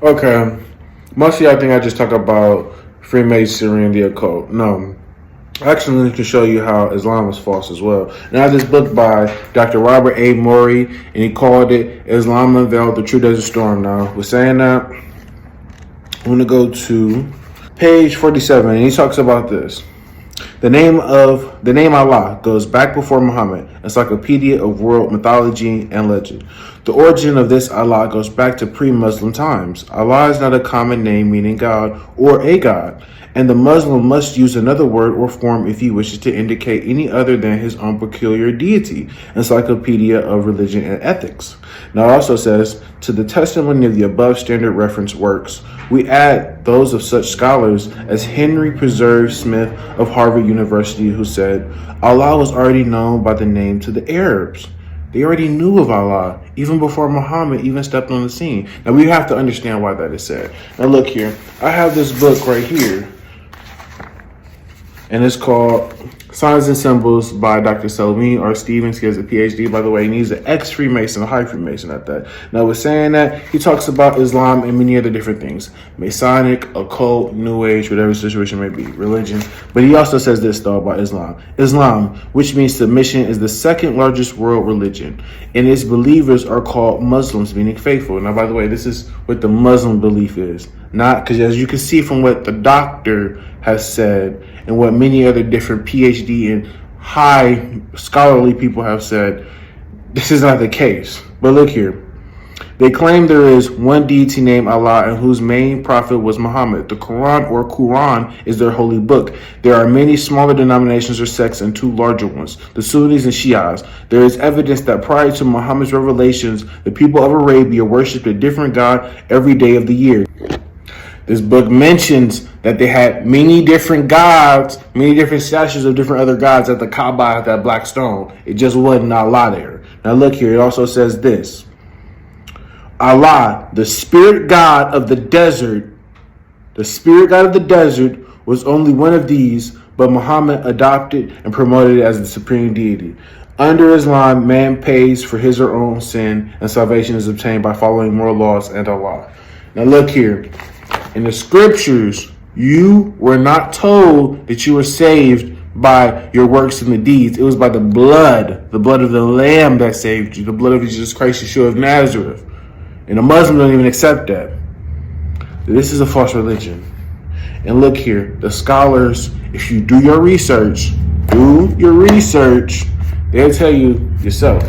Okay. Most of y'all think I just talk about Freemasonry and the occult. No. Actually, I can show you how Islam is false as well. And I have this book by Dr. Robert A. Morey, and he called it Islam Unveiled, the True Desert Storm. Now, with saying that, I'm going to go to page 47, and he talks about this. The name Allah goes back before Muhammad, encyclopedia of world mythology and legend. The origin of this Allah goes back to pre-Muslim times. Allah is not a common name meaning God or a God, and the Muslim must use another word or form if he wishes to indicate any other than his own peculiar deity. Encyclopedia of Religion and Ethics. Now it also says, to the testimony of the above standard reference works, we add those of such scholars as Henry Preserve Smith of Harvard University, who said, Allah was already known by the name to the Arabs. They already knew of Allah even before Muhammad even stepped on the scene. Now we have to understand why that is said. Now look here, I have this book right here, and it's called Signs and Symbols by Dr. Salamine R. Stevens. He has a PhD, by the way, and he's an ex-Freemason, a high Freemason at that. Now, with saying that, he talks about Islam and many other different things. Masonic, occult, New Age, whatever the situation may be, religion. But he also says this, though, about Islam. Islam, which means submission, is the second largest world religion, and its believers are called Muslims, meaning faithful. Now, by the way, this is what the Muslim belief is. Not, because as you can see from what the doctor has said and what many other different PhD and high scholarly people have said, this is not the case. But look here. They claim there is one deity named Allah and whose main prophet was Muhammad. The Quran or Quran is their holy book. There are many smaller denominations or sects and two larger ones, the Sunnis and Shias. There is evidence that prior to Muhammad's revelations, the people of Arabia worshipped a different god every day of the year. This book mentions that they had many different gods, many different statues of different other gods at the Kaaba, at that black stone. It just wasn't Allah there. Now look here, it also says this. Allah, the spirit god of the desert, was only one of these, but Muhammad adopted and promoted it as the supreme deity. Under Islam, man pays for his or own sin, and salvation is obtained by following moral laws and Allah. Now look here. In the scriptures, you were not told that you were saved by your works and the deeds. It was by the blood of the Lamb that saved you, the blood of Jesus Christ, Yeshua of Nazareth. And the Muslims don't even accept that. This is a false religion. And look here, the scholars, if you do your research, they'll tell you yourself.